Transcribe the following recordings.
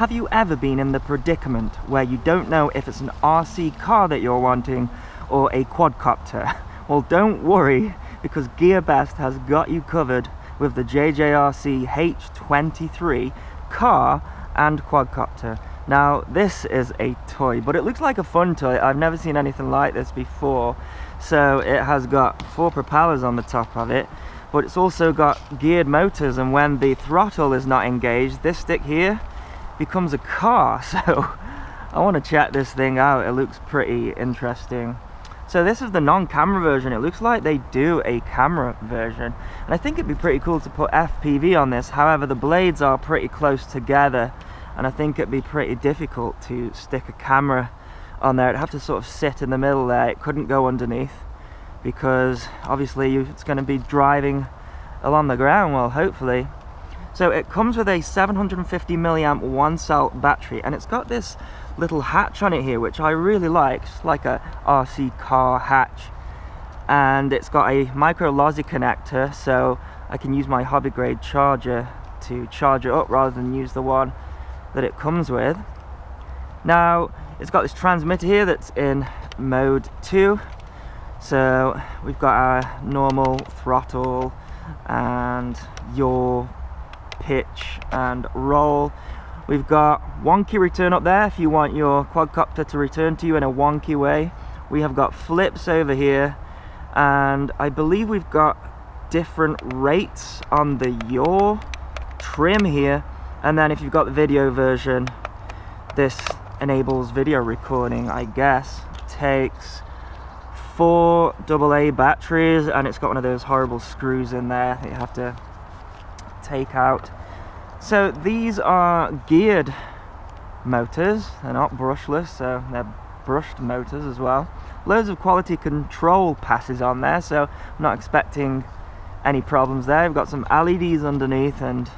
Have you ever been in the predicament where you don't know if it's an RC car that you're wanting or a quadcopter? Well, don't worry, because GearBest has got you covered with the JJRC H23 car and quadcopter. Now, this is a toy, but it looks like a fun toy. I've never seen anything like this before. So it has got 4 propellers on the top of it, but it's also got geared motors, and when the throttle is not engaged, this stick here becomes a car. So I want to check this thing out. It looks pretty interesting. So this is the non-camera version. It looks like they do a camera version, and I think it'd be pretty cool to put FPV on this. However, the blades are pretty close together, and I think it'd be pretty difficult to stick a camera on there. It'd have to sort of sit in the middle there. It couldn't go underneath, because obviously it's going to be driving along the ground, well, hopefully. So it comes with a 750 milliamp 1-cell battery, and it's got this little hatch on it here, which I really like. It's like a RC car hatch, and it's got a micro logic connector, so I can use my hobby grade charger to charge it up rather than use the one that it comes with. Now, it's got this transmitter here that's in mode 2. So we've got our normal throttle and yaw, pitch and roll. We've got wonky return up there if you want your quadcopter to return to you in a wonky way. We have got flips over here, and I believe we've got different rates on the yaw trim here. And then if you've got the video version, this enables video recording, I guess. It takes 4 AA batteries, and it's got one of those horrible screws in there that you have to take out. So these are geared motors. They're not brushless, so they're brushed motors as well. Loads of quality control passes on there, so I'm not expecting any problems there. We've got some LEDs underneath and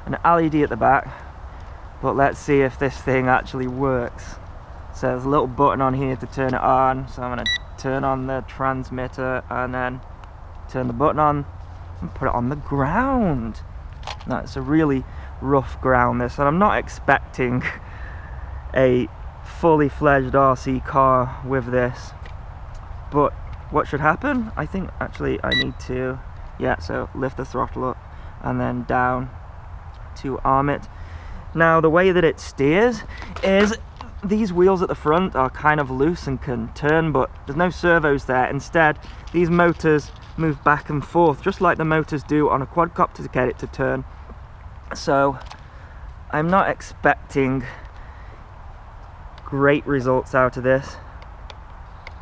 an LED at the back, but let's see if this thing actually works. So there's a little button on here to turn it on, so I'm going to turn on the transmitter and then turn the button on and put it on the ground. Now, it's a really rough ground this, and I'm not expecting a fully fledged RC car with this, but what should happen, I think actually I need to, yeah, so lift the throttle up and then down to arm it. Now, the way that it steers is these wheels at the front are kind of loose and can turn, but there's no servos there. Instead, these motors move back and forth just like the motors do on a quadcopter to get it to turn. So I'm not expecting great results out of this.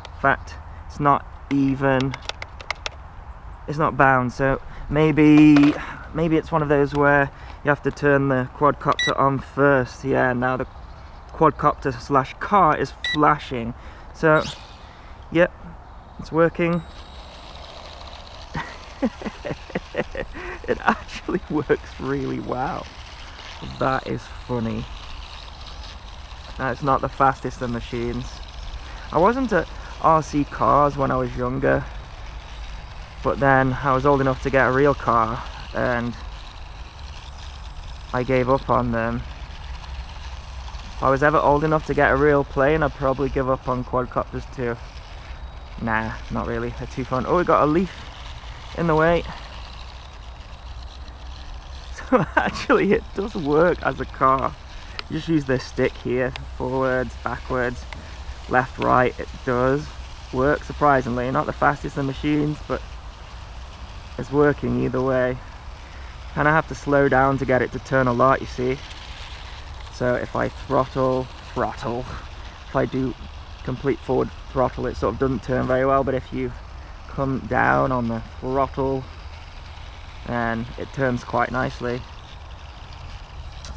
In fact, it's not bound, so maybe it's one of those where you have to turn the quadcopter on first. Yeah, now the quadcopter slash car is flashing. So, yep, it's working. It actually works really well. That is funny. Now, it's not the fastest of machines. I wasn't at RC cars when I was younger, but then I was old enough to get a real car, and I gave up on them. If I was ever old enough to get a real plane, I'd probably give up on quadcopters too. Nah, not really, they're too fun. Oh, we got a leaf in the way. So actually it does work as a car. You just use this stick here, forwards, backwards, left, right. It does work, surprisingly. Not the fastest of machines, but it's working either way. And I have to slow down to get it to turn a lot, you see. So if I throttle, if I do complete forward throttle, it sort of doesn't turn very well, but if you come down on the throttle, then it turns quite nicely.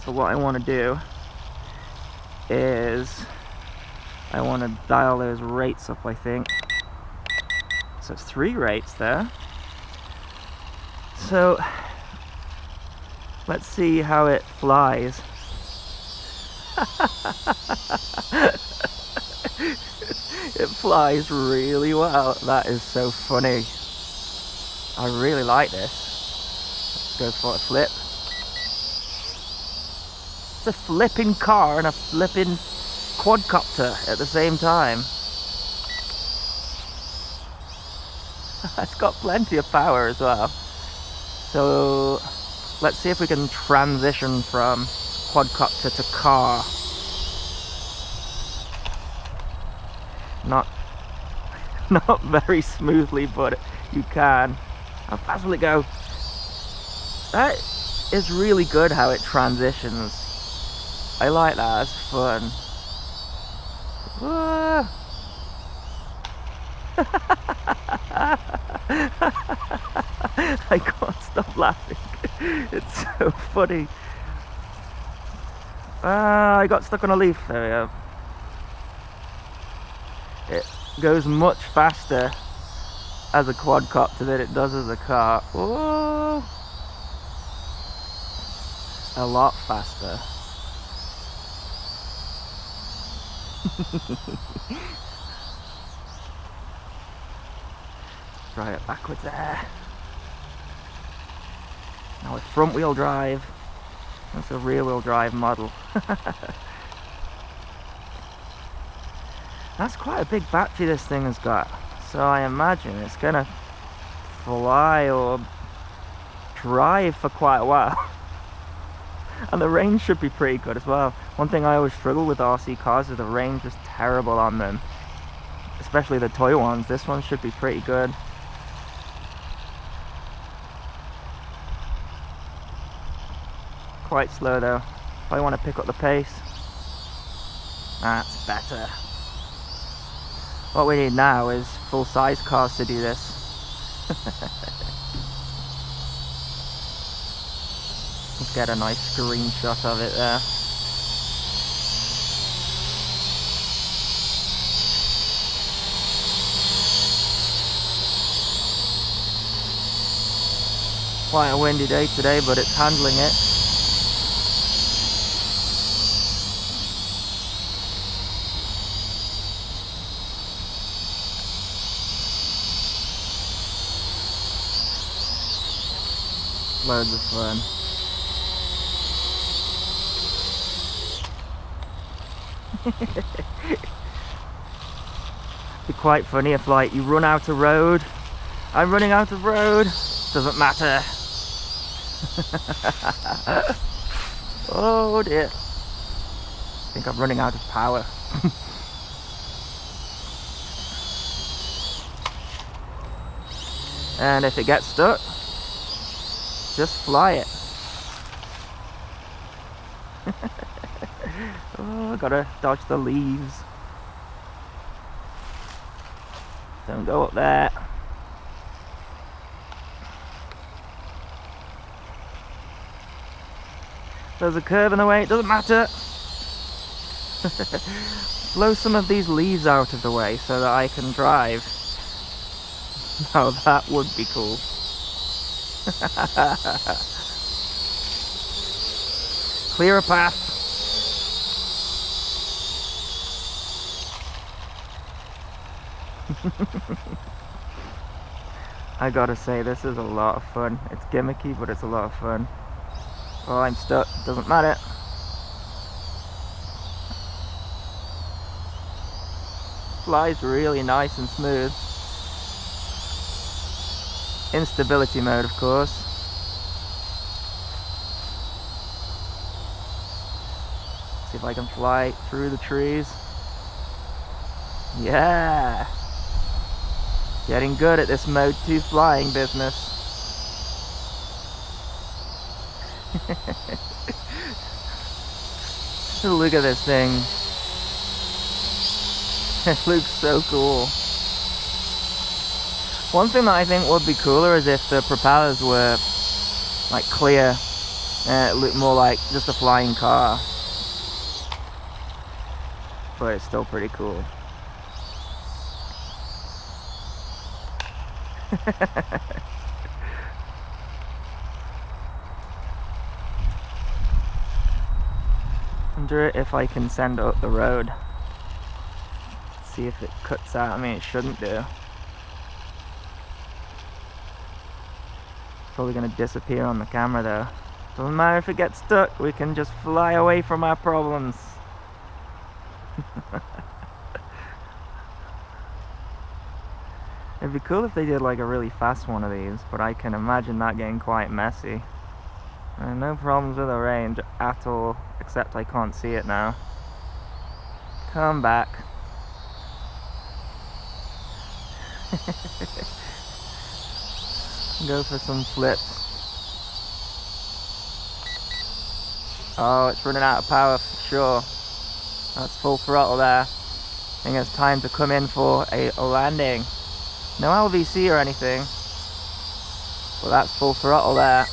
So what I want to do is I want to dial those rates up, I think. So it's 3 rates there. So let's see how it flies. It flies really well. That is so funny. I really like this. Let's go for a flip. It's a flipping car and a flipping quadcopter at the same time. It's got plenty of power as well. So let's see if we can transition from quadcopter to car. Not very smoothly, but you can. How fast will it go? That is really good how it transitions. I like that, it's fun. I can't stop laughing. It's so funny. I got stuck on a leaf. There we go. It goes much faster as a quadcopter than it does as a car. Whoa. A lot faster. Try it backwards there. Now with front wheel drive. That's a rear wheel drive model. That's quite a big battery this thing has got. So I imagine it's gonna fly or drive for quite a while. And the range should be pretty good as well. One thing I always struggle with RC cars is the range is terrible on them. Especially the toy ones. This one should be pretty good. Quite slow though. If I want to pick up the pace. That's better. What we need now is full-size cars to do this. Let's get a nice screenshot of it there. Quite a windy day today, but it's handling it. Loads of fun. Be quite funny if like you run out of road. I'm running out of road. Doesn't matter. Oh dear. I think I'm running out of power. And if it gets stuck, just fly it. Oh, gotta dodge the leaves. Don't go up there. There's a curve in the way, it doesn't matter. Blow some of these leaves out of the way so that I can drive. Now that would be cool. Clear a path. I gotta say, this is a lot of fun. It's gimmicky, but it's a lot of fun. Oh, I'm stuck. Doesn't matter. Flies really nice and smooth. Instability mode, of course. See if I can fly through the trees. Yeah! Getting good at this Mode 2 flying business. Look at this thing. It looks so cool. One thing that I think would be cooler is if the propellers were like clear and it looked more like just a flying car. But it's still pretty cool. Wonder if I can send out the road. See if it cuts out. I mean, it shouldn't do. Probably gonna disappear on the camera though. Doesn't matter if it gets stuck, we can just fly away from our problems. It'd be cool if they did like a really fast one of these, but I can imagine that getting quite messy. No problems with the range at all, except I can't see it now. Come back. Go for some flips. Oh, it's running out of power for sure. That's full throttle there. I think it's time to come in for a landing. No LVC or anything, but that's full throttle there.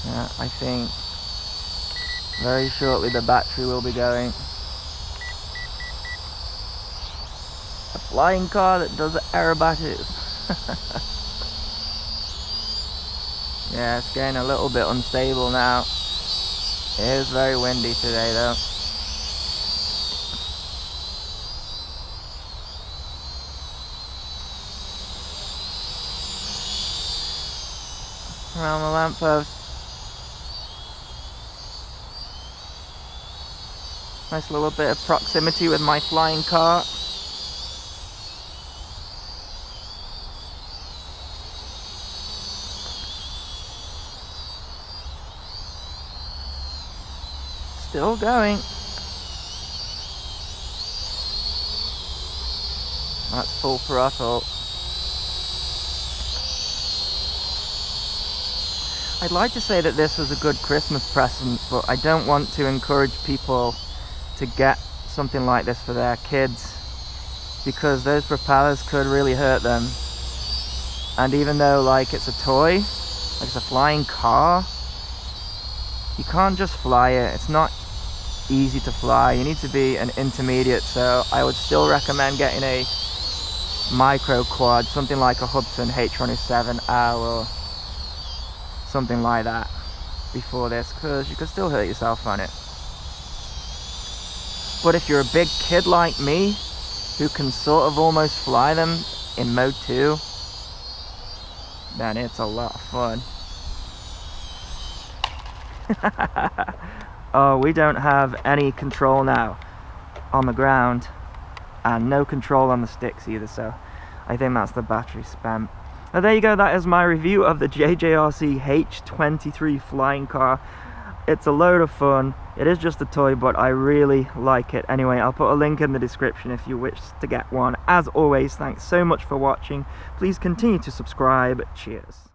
Yeah, I think very shortly the battery will be going. A flying car that does aerobatics. Yeah, it's getting a little bit unstable now. It is very windy today though. Around the lamppost. Nice little bit of proximity with my flying car. Still going. That's full throttle. I'd like to say that this was a good Christmas present, but I don't want to encourage people to get something like this for their kids, because those propellers could really hurt them. And even though like it's a toy, like it's a flying car, you can't just fly it. It's not easy to fly. You need to be an intermediate, so I would still recommend getting a micro quad, something like a Hudson H107R or something like that before this, because you can still hurt yourself on it. But if you're a big kid like me who can sort of almost fly them in mode 2, then it's a lot of fun. Oh, we don't have any control now on the ground, and no control on the sticks either, so I think that's the battery spam. Now there you go, that is my review of the JJRC H23 flying car. It's a load of fun. It is just a toy, but I really like it. Anyway, I'll put a link in the description if you wish to get one. As always, thanks so much for watching. Please continue to subscribe. Cheers.